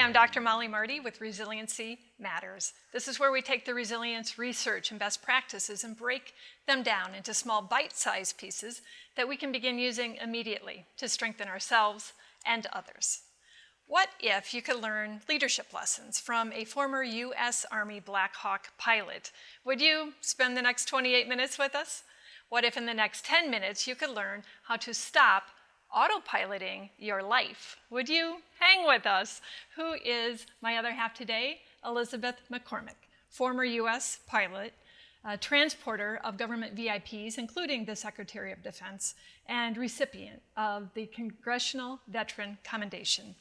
I'm Dr. Mollie Marti with Resiliency Matters. This is where we take the resilience research and best practices and break them down into small bite-sized pieces that we can begin using immediately to strengthen ourselves and others. What if you could learn leadership lessons from a former U.S. Army Black Hawk pilot? Would you spend the next 28 minutes with us? What if in the next 10 minutes you could learn how to stop autopiloting your life? Would you hang with us? Who is my other half today? Elizabeth McCormick, former U.S. pilot, transporter of government VIPs, including the Secretary of Defense, and recipient of the Congressional Veteran Commendation.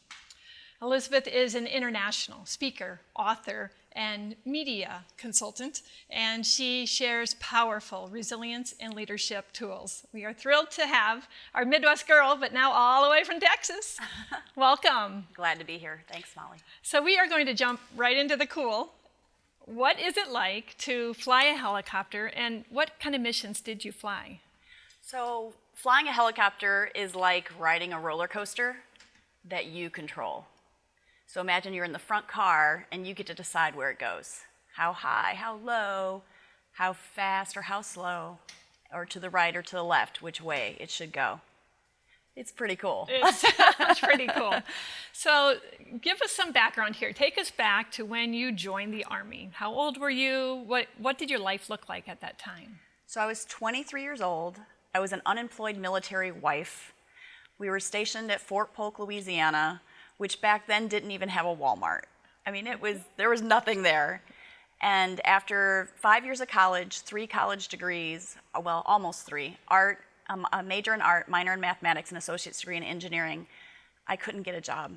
Elizabeth is an international speaker, author, and media consultant, and she shares powerful resilience and leadership tools. We are thrilled to have our Midwest girl, but now all the way from Texas. Welcome. Glad to be here. Thanks, Mollie. So we are going to jump right into the cool. What is it like to fly a helicopter, and what kind of missions did you fly? So flying a helicopter is like riding a roller coaster that you control. So imagine you're in the front car and you get to decide where it goes. How high, how low, how fast or how slow, or to the right or to the left, which way it should go. It's pretty cool. It's pretty cool. So give us some background here. Take us back to when you joined the Army. How old were you? What did your life look like at that time? So I was 23 years old. I was an unemployed military wife. We were stationed at Fort Polk, Louisiana, which back then didn't even have a Walmart. I mean, there was nothing there. And after 5 years of college, 3 college degrees, well, almost 3, art, a major in art, minor in mathematics, and associate's degree in engineering, I couldn't get a job.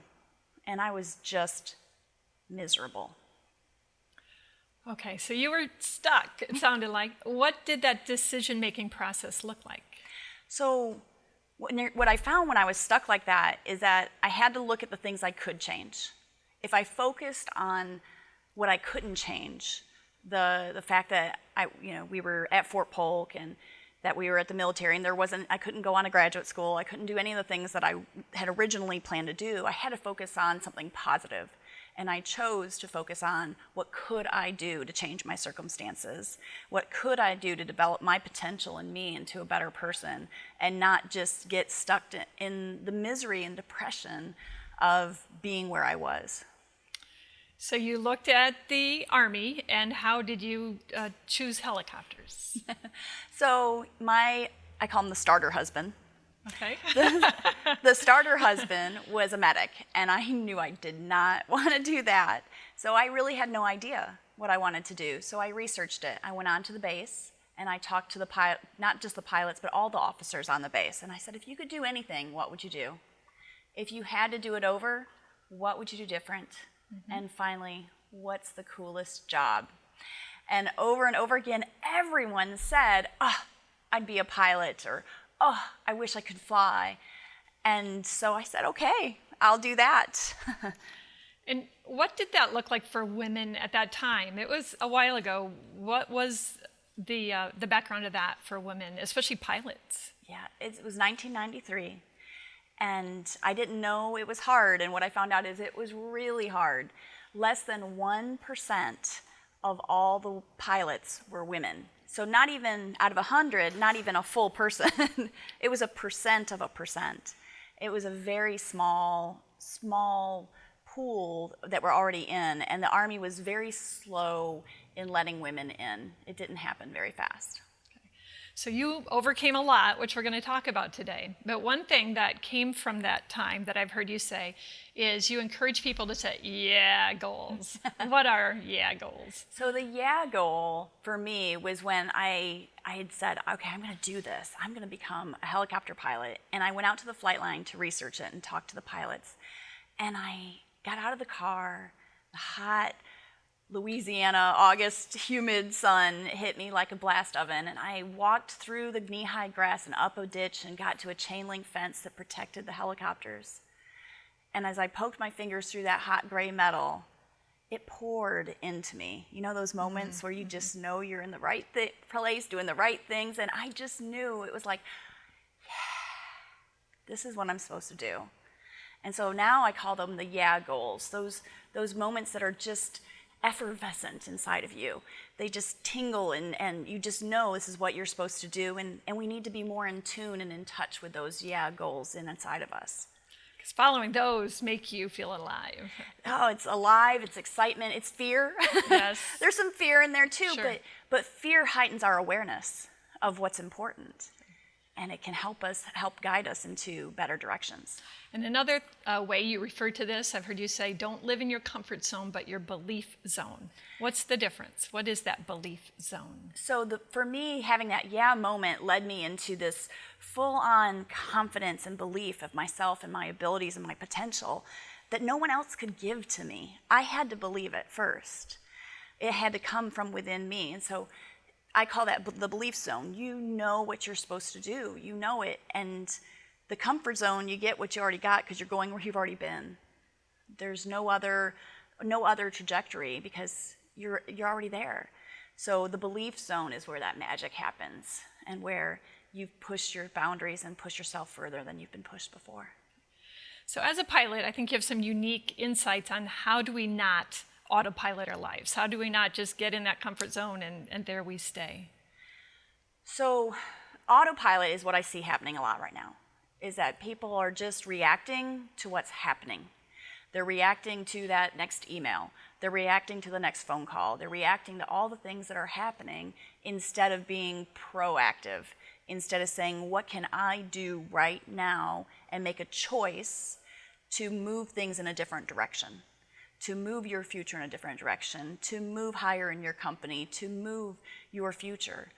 And I was just miserable. Okay, so you were stuck, it sounded like. What did that decision-making process look like? So what I found when I was stuck like that is that I had to look at the things I could change. If I focused on what I couldn't change, the fact that we were at Fort Polk and that we were at the military and I couldn't go on a graduate school, I couldn't do any of the things that I had originally planned to do, I had to focus on something positive. And I chose to focus on what could I do to change my circumstances? What could I do to develop my potential in me into a better person and not just get stuck in the misery and depression of being where I was? So you looked at the Army, and how did you choose helicopters? So I call him the starter husband. Okay. The starter husband was a medic, and I knew I did not want to do that. So I really had no idea what I wanted to do. So I researched it. I went on to the base, and I talked to the pilot, not just the pilots, but all the officers on the base. And I said, if you could do anything, what would you do? If you had to do it over, what would you do different? Mm-hmm. And finally, what's the coolest job? And over again, everyone said, I'd be a pilot, or I wish I could fly. And so I said, okay, I'll do that. And what did that look like for women at that time? It was a while ago. What was the background of that for women, especially pilots? Yeah, it was 1993. And I didn't know it was hard. And what I found out is it was really hard. Less than 1% of all the pilots were women. So not even out of 100, not even a full person. It was 1% of 1%. It was a very small pool that were already in, and the Army was very slow in letting women in. It didn't happen very fast. Okay. So you overcame a lot, which we're going to talk about today. But one thing that came from that time that I've heard you say is you encourage people to set yeah goals. What are yeah goals? So the yeah goal for me was when I had said, okay, I'm going to do this. I'm going to become a helicopter pilot. And I went out to the flight line to research it and talk to the pilots. And I got out of the car, the hot Louisiana August humid sun hit me like a blast oven, and I walked through the knee-high grass and up a ditch and got to a chain link fence that protected the helicopters. And as I poked my fingers through that hot gray metal, it poured into me. You know those moments where you just know you're in the right place, doing the right things, and I just knew it was like, yeah, this is what I'm supposed to do. And so now I call them the yeah goals, those moments that are just effervescent inside of you. They just tingle and you just know this is what you're supposed to do, and we need to be more in tune and in touch with those yeah goals inside of us. Because following those make you feel alive. Oh, it's alive, it's excitement, it's fear. Yes. There's some fear in there too, Sure. but fear heightens our awareness of what's important. And it can help guide us into better directions. And another way you refer to this, I've heard you say, don't live in your comfort zone, but your belief zone. What's the difference? What is that belief zone? So for me, having that yeah moment led me into this full-on confidence and belief of myself and my abilities and my potential that no one else could give to me. I had to believe it first. It had to come from within me. And so I call that the belief zone. You know what you're supposed to do. You know it. And the comfort zone, you get what you already got because you're going where you've already been. There's no other trajectory because you're already there. So the belief zone is where that magic happens and where you've pushed your boundaries and pushed yourself further than you've been pushed before. So as a pilot, I think you have some unique insights on how do we not autopilot our lives? How do we not just get in that comfort zone and there we stay? So autopilot is what I see happening a lot right now, is that people are just reacting to what's happening. They're reacting to that next email. They're reacting to the next phone call. They're reacting to all the things that are happening instead of being proactive, instead of saying, what can I do right now and make a choice to move things in a different direction, to move your future in a different direction, to move higher in your company, to move your future.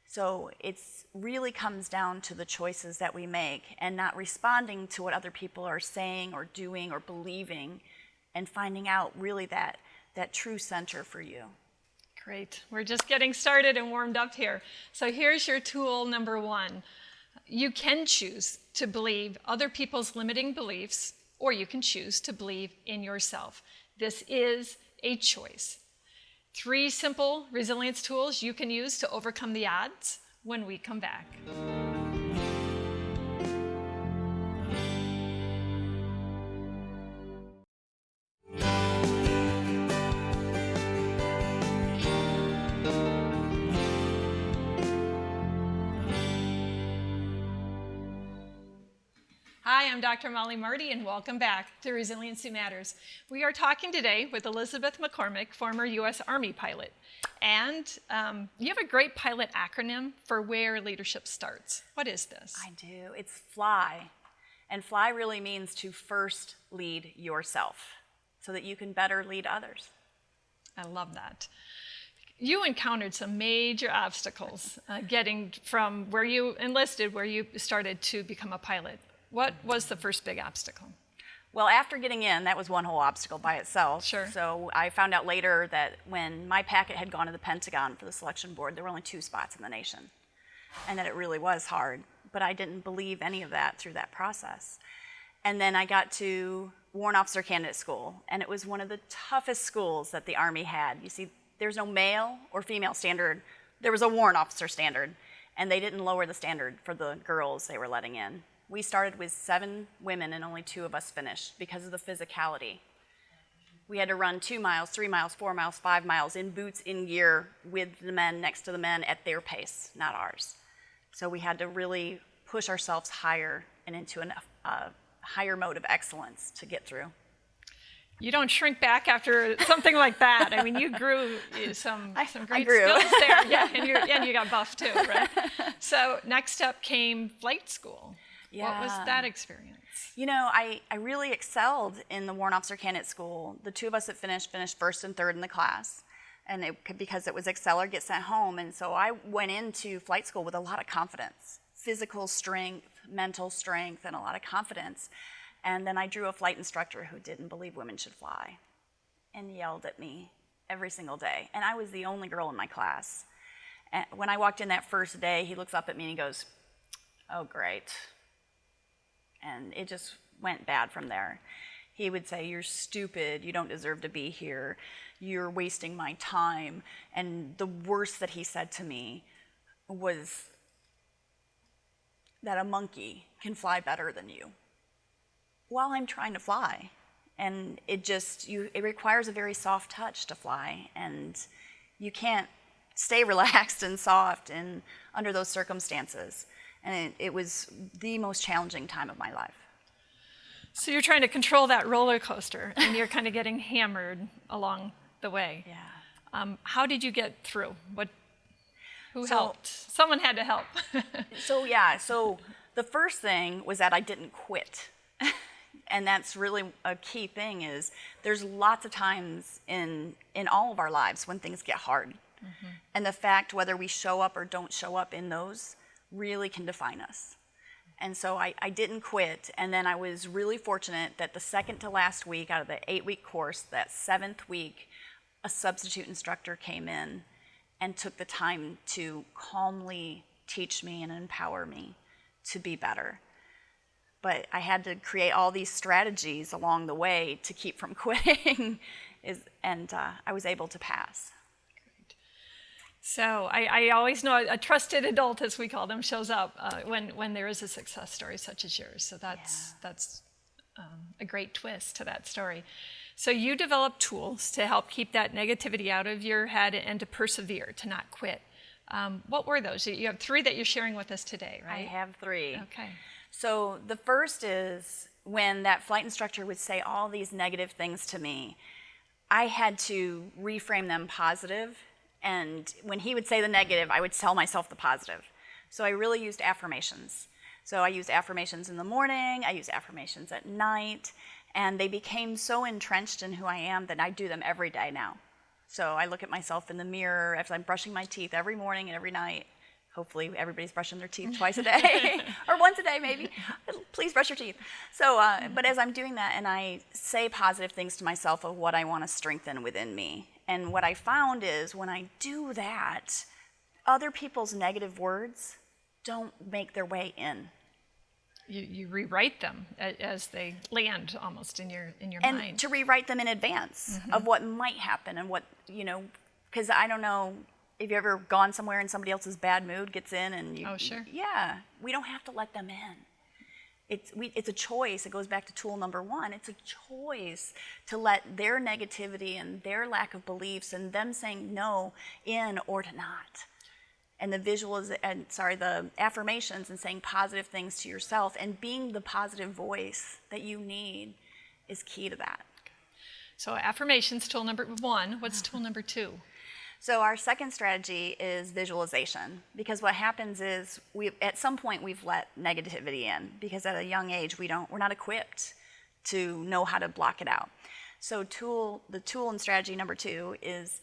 So it really comes down to the choices that we make and not responding to what other people are saying or doing or believing and finding out really that true center for you. Great. We're just getting started and warmed up here. So here's your tool number 1. You can choose to believe other people's limiting beliefs, or you can choose to believe in yourself. This is a choice. 3 simple resilience tools you can use to overcome the odds when we come back. Hi, I'm Dr. Mollie Marti, and welcome back to Resiliency Matters. We are talking today with Elizabeth McCormick, former U.S. Army pilot. And you have a great pilot acronym for where leadership starts. What is this? I do. It's FLY. And FLY really means to first lead yourself so that you can better lead others. I love that. You encountered some major obstacles getting from where you enlisted, where you started to become a pilot. What was the first big obstacle? Well, after getting in, that was one whole obstacle by itself. Sure. So I found out later that when my packet had gone to the Pentagon for the selection board, there were only 2 spots in the nation, and that it really was hard. But I didn't believe any of that through that process. And then I got to Warrant Officer Candidate School, and it was one of the toughest schools that the Army had. You see, there's no male or female standard. There was a warrant officer standard, and they didn't lower the standard for the girls they were letting in. We started with 7 women and only 2 of us finished because of the physicality. We had to run 2 miles, 3 miles, 4 miles, 5 miles in boots, in gear, with the men, next to the men, at their pace, not ours. So we had to really push ourselves higher and into a higher mode of excellence to get through. You don't shrink back after something like that. I mean, you grew some great skills there. Yeah, and you got buff too, right? So next up came flight school. Yeah. What was that experience? You know, I really excelled in the Warrant Officer Candidate School. The 2 of us that finished first and third in the class, and because it was excel or get sent home. And so I went into flight school with a lot of confidence, physical strength, mental strength, and a lot of confidence. And then I drew a flight instructor who didn't believe women should fly and yelled at me every single day. And I was the only girl in my class. And when I walked in that first day, he looks up at me and he goes, "Oh, great." And it just went bad from there. He would say, "You're stupid, you don't deserve to be here, you're wasting my time." And the worst that he said to me was that a monkey can fly better than you. while I'm trying to fly. And it requires a very soft touch to fly, and you can't stay relaxed and soft under those circumstances. And it was the most challenging time of my life. So you're trying to control that roller coaster, and you're kind of getting hammered along the way. Yeah. How did you get through? Who helped? Someone had to help. So the first thing was that I didn't quit. And that's really a key thing, is there's lots of times in all of our lives when things get hard. Mm-hmm. And the fact whether we show up or don't show up in those really can define us. And so I didn't quit. And then I was really fortunate that the second to last week out of the 8-week course, that 7th week, a substitute instructor came in and took the time to calmly teach me and empower me to be better. But I had to create all these strategies along the way to keep from quitting, and I was able to pass. Great. So I always know a trusted adult, as we call them, shows up when there is a success story such as yours. So that's a great twist to that story. So you developed tools to help keep that negativity out of your head and to persevere, to not quit. What were those? You have 3 that you're sharing with us today, right? I have 3. Okay. So the first is when that flight instructor would say all these negative things to me, I had to reframe them positive. And when he would say the negative, I would tell myself the positive. So I really used affirmations. So I used affirmations in the morning, I used affirmations at night, and they became so entrenched in who I am that I do them every day now. So I look at myself in the mirror as I'm brushing my teeth every morning and every night. Hopefully everybody's brushing their teeth twice a day, or once a day maybe. Please brush your teeth. So, but as I'm doing that, and I say positive things to myself of what I want to strengthen within me. And what I found is when I do that, other people's negative words don't make their way in. You rewrite them as they land almost in your and mind. To rewrite them in advance of what might happen and what, because I don't know, if you've ever gone somewhere and somebody else's bad mood gets in and you... Oh, sure. Yeah, we don't have to let them in. It's a choice. It goes back to tool number 1. It's a choice to let their negativity and their lack of beliefs and them saying no in or to not. And the affirmations and saying positive things to yourself and being the positive voice that you need is key to that. So affirmations, tool number 1. What's tool number 2? So our second strategy is visualization, because what happens is at some point we've let negativity in, because at a young age we're not equipped to know how to block it out. So the tool and strategy number 2 is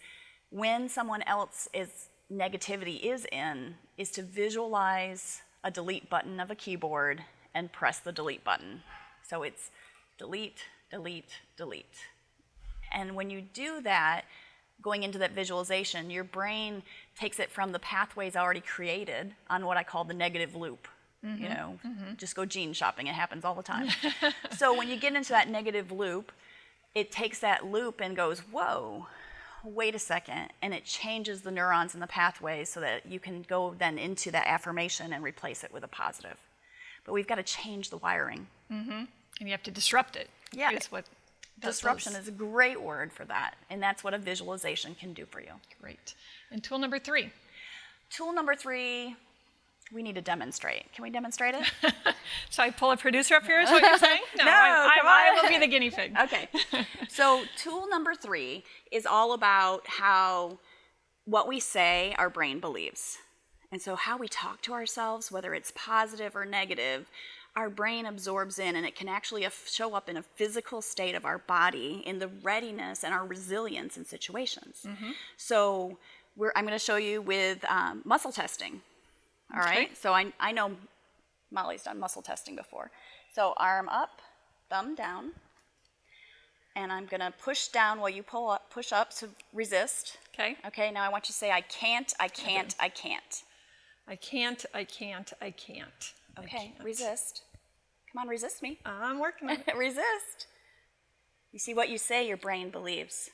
when someone else's negativity is to visualize a delete button of a keyboard and press the delete button. So it's delete, delete, delete. And when you do that, going into that visualization, your brain takes it from the pathways already created on what I call the negative loop. Just go jean shopping, it happens all the time. So when you get into that negative loop, it takes that loop and goes, whoa, wait a second, and it changes the neurons in the pathways so that you can go then into that affirmation and replace it with a positive. But we've got to change the wiring. And you have to disrupt it. Yeah. Disruption is a great word for that, and that's what a visualization can do for you. Great. And tool number 3? Tool number 3, we need to demonstrate. Can we demonstrate it? So I pull a producer up here is what you're saying? No, I will be the guinea pig. Okay. So tool number 3 is all about how what we say our brain believes. And so how we talk to ourselves, whether it's positive or negative, our brain absorbs in, and it can actually show up in a physical state of our body in the readiness and our resilience in situations. So I'm going to show you with muscle testing. All right. So I know Mollie's done muscle testing before. So arm up, thumb down, and I'm going to push down while you push up to resist. Okay. Okay. Now I want you to say, I can't, I can't, I can't. I can't, I can't, I can't. Okay. Resist. Come on, resist me. I'm working on it. Resist. You see what you say, your brain believes.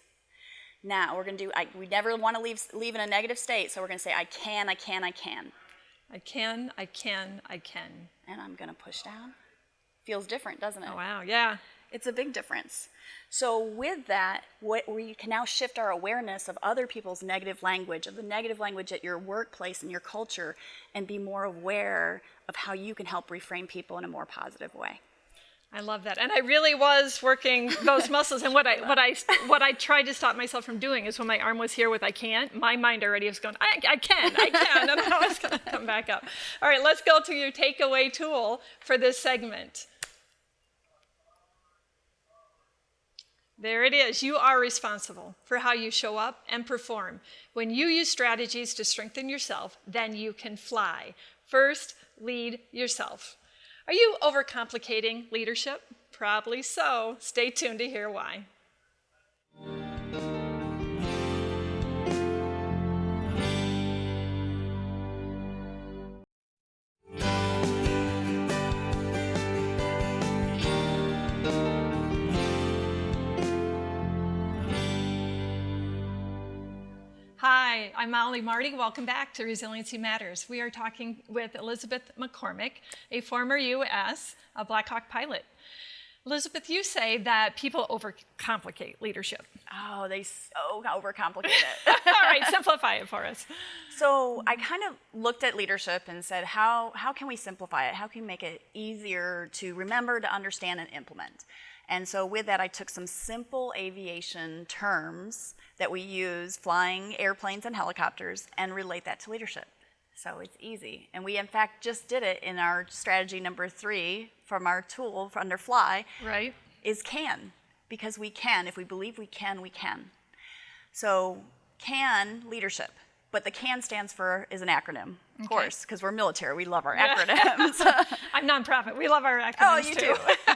Now we're going to do, we never want to leave in a negative state, so we're going to say, I can, I can, I can. I can, I can, I can. And I'm going to push down. Feels different, doesn't it? Oh, wow, yeah. It's a big difference. So with that, we can now shift our awareness of other people's negative language, of the negative language at your workplace and your culture, and be more aware of how you can help reframe people in a more positive way. I love that. And I really was working those muscles. And what I tried to stop myself from doing is when my arm was here with I can't, my mind already was going, I can. And I was going to come back up. All right, let's go to your takeaway tool for this segment. There it is. You are responsible for how you show up and perform. When you use strategies to strengthen yourself, then you can fly. First, lead yourself. Are you overcomplicating leadership? Probably so. Stay tuned to hear why. Hi, I'm Mollie Marti. Welcome back to Resiliency Matters. We are talking with Elizabeth McCormick, a former U.S. Black Hawk pilot. Elizabeth, you say that people overcomplicate leadership. Oh, they so overcomplicate it. All right, simplify it for us. So I kind of looked at leadership and said, how can we simplify it? How can we make it easier to remember, to understand, and implement? And so with that, I took some simple aviation terms that we use, flying airplanes and helicopters, and relate that to leadership. So it's easy. And we, in fact, just did it in our strategy number 3 from our tool under fly. Right. Is can. Because we can. If we believe we can, we can. So can, leadership. But the CAN stands for, is an acronym, of course, because we're military. We love our acronyms. I'm nonprofit. We love our acronyms, oh, you too. do.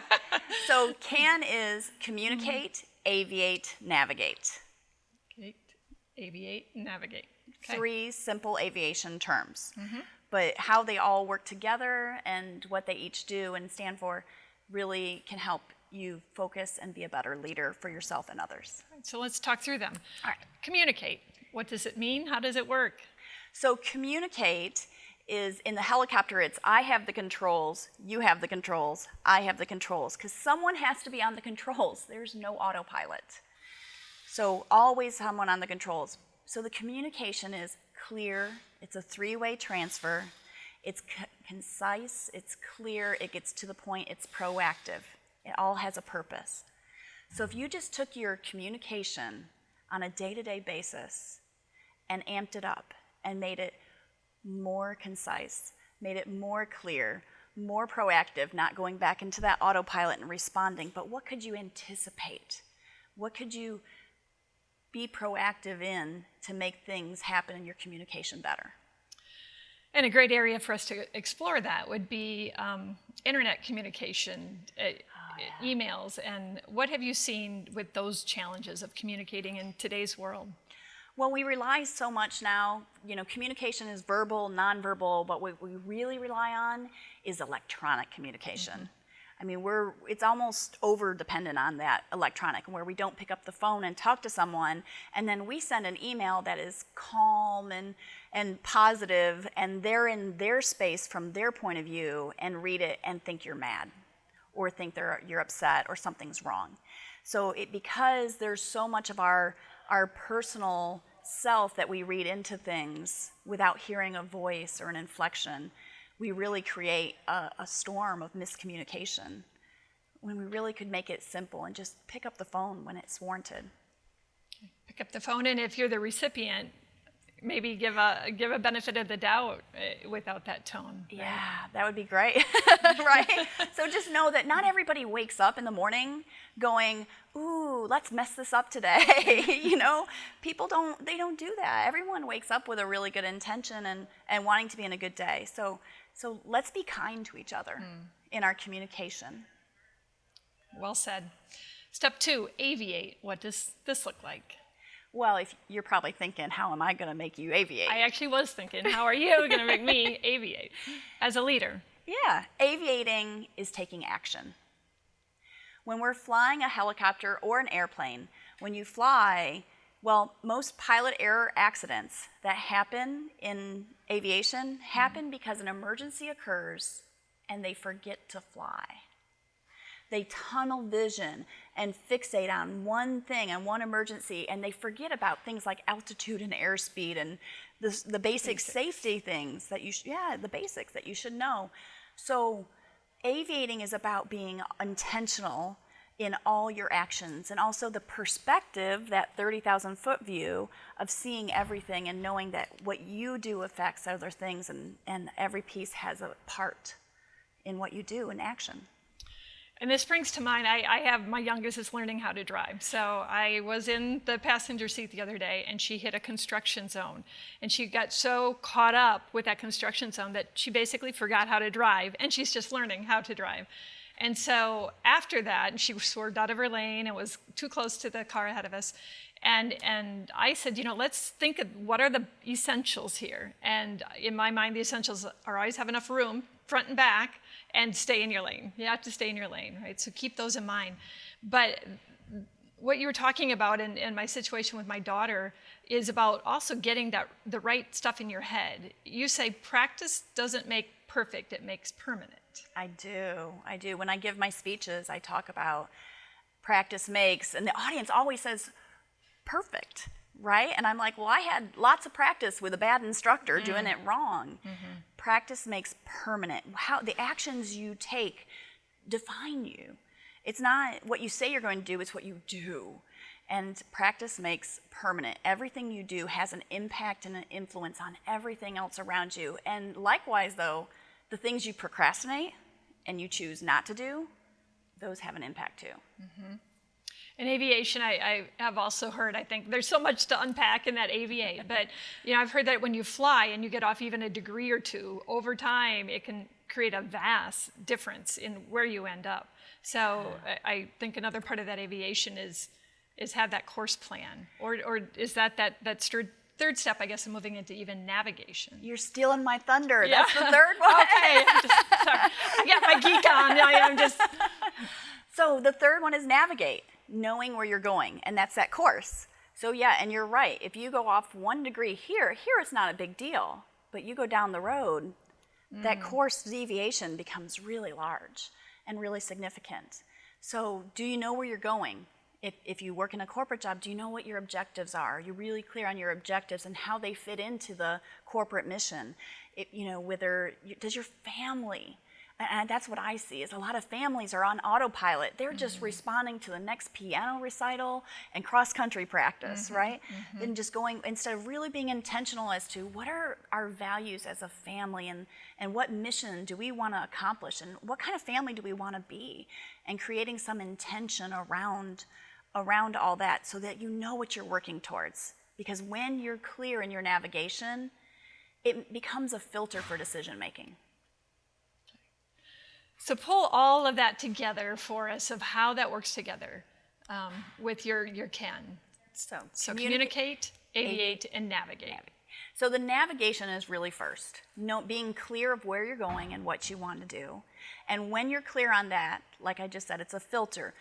So CAN is communicate, aviate, navigate. Okay. Aviate, navigate. Okay. 3 simple aviation terms. But how they all work together and what they each do and stand for really can help you focus and be a better leader for yourself and others. All right, so let's talk through them. All right. Communicate. What does it mean? How does it work? So communicate is, in the helicopter, it's I have the controls, you have the controls, I have the controls, because someone has to be on the controls. There's no autopilot. So always someone on the controls. So the communication is clear, it's a 3-way transfer, it's concise, it's clear, it gets to the point, it's proactive. It all has a purpose. So if you just took your communication on a day-to-day basis and amped it up and made it more concise, made it more clear, more proactive, not going back into that autopilot and responding, but what could you anticipate? What could you be proactive in to make things happen in your communication better? And a great area for us to explore that would be internet communication, emails, and what have you seen with those challenges of communicating in today's world? Well, we rely so much now, communication is verbal, nonverbal, but what we really rely on is electronic communication. I mean, it's almost over-dependent on that electronic, where we don't pick up the phone and talk to someone, and then we send an email that is calm and positive, and they're in their space from their point of view and read it and think you're mad, or think you're upset, or something's wrong. So because there's so much of our personal self that we read into things without hearing a voice or an inflection, we really create a storm of miscommunication when we really could make it simple and just pick up the phone when it's warranted. Pick up the phone, and if you're the recipient, maybe give a benefit of the doubt without that tone. Right? Yeah, that would be great, right? So just know that not everybody wakes up in the morning going, ooh, let's mess this up today. People don't do that. Everyone wakes up with a really good intention and wanting to be in a good day. So let's be kind to each other in our communication. Well said. Step 2, aviate. What does this look like? Well, if you're probably thinking, how am I going to make you aviate? I actually was thinking, how are you going to make me aviate as a leader? Yeah, aviating is taking action. When we're flying a helicopter or an airplane, when you fly, well, most pilot error accidents that happen in aviation happen because an emergency occurs and they forget to fly. They tunnel vision and fixate on one thing, on one emergency, and they forget about things like altitude and airspeed and the basic safety things that the basics that you should know. So aviating is about being intentional in all your actions, and also the perspective, that 30,000-foot view of seeing everything and knowing that what you do affects other things, and every piece has a part in what you do in action. And this brings to mind, I have, my youngest is learning how to drive. So I was in the passenger seat the other day, and she hit a construction zone. And she got so caught up with that construction zone that she basically forgot how to drive, and she's just learning how to drive. And so after that, she swerved out of her lane and was too close to the car ahead of us. And I said, let's think of what are the essentials here. And in my mind, the essentials are always have enough room, front and back, and stay in your lane. You have to stay in your lane, right? So keep those in mind. But what you were talking about in my situation with my daughter is about also getting the right stuff in your head. You say practice doesn't make perfect, it makes permanent. I do. When I give my speeches, I talk about practice makes, and the audience always says, perfect, right? And I'm like, well, I had lots of practice with a bad instructor doing it wrong. Practice makes permanent. How the actions you take define you. It's not what you say you're going to do, it's what you do. And practice makes permanent. Everything you do has an impact and an influence on everything else around you. And likewise, though, the things you procrastinate and you choose not to do, those have an impact too. In aviation, I have also heard, I think there's so much to unpack in that aviate, but I've heard that when you fly and you get off even a degree or two, over time it can create a vast difference in where you end up. So I think another part of that aviation is have that course plan, or is that third step, I guess, in moving into even navigation. You're stealing my thunder. Yeah. That's the third one. Okay, sorry. I got my geek on. I'm just. So the third one is navigate, knowing where you're going, and that's that course. So yeah, and you're right. If you go off 1 degree here it's not a big deal. But you go down the road, that course deviation becomes really large and really significant. So do you know where you're going? If you work in a corporate job, do you know what your objectives are? Are you really clear on your objectives and how they fit into the corporate mission? Does your family, and that's what I see, is a lot of families are on autopilot. They're just responding to the next piano recital and cross-country practice, right? Then just going, instead of really being intentional as to what are our values as a family and what mission do we want to accomplish and what kind of family do we want to be, and creating some intention around all that so that you know what you're working towards. Because when you're clear in your navigation, it becomes a filter for decision making. So pull all of that together for us of how that works together with your CAN. So communicate, aviate, and navigate. So the navigation is really first. Being clear of where you're going and what you want to do. And when you're clear on that, like I just said, it's a filter.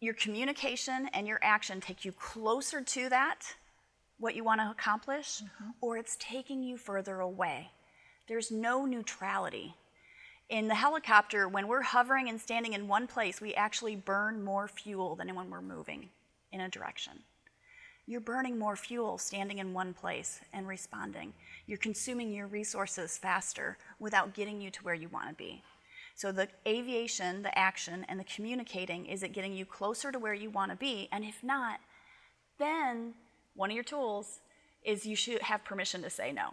Your communication and your action take you closer to that, what you want to accomplish, or it's taking you further away. There's no neutrality. In the helicopter, when we're hovering and standing in one place, we actually burn more fuel than when we're moving in a direction. You're burning more fuel standing in one place and responding. You're consuming your resources faster without getting you to where you want to be. So the aviation, the action, and the communicating, is it getting you closer to where you want to be? And if not, then one of your tools is you should have permission to say no.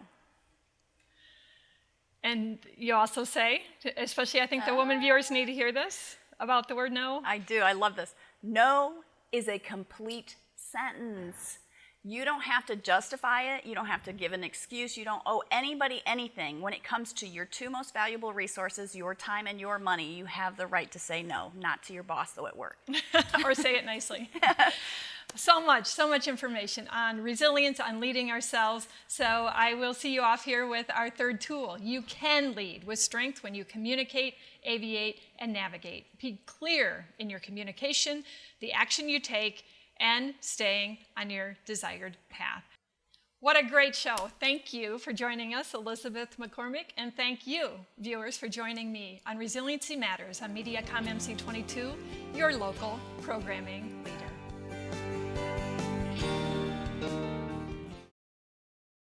And you also say, especially I think the women viewers need to hear this about the word no. I do. I love this. No is a complete sentence. You don't have to justify it. You don't have to give an excuse. You don't owe anybody anything. When it comes to your two most valuable resources, your time and your money, you have the right to say no, not to your boss, though, at work. Or say it nicely. So much information on resilience, on leading ourselves. So I will see you off here with our third tool. You can lead with strength when you communicate, aviate, and navigate. Be clear in your communication, the action you take, and staying on your desired path. What a great show. Thank you for joining us, Elizabeth McCormick, and thank you, viewers, for joining me on Resiliency Matters on MediaCom MC22, your local programming leader.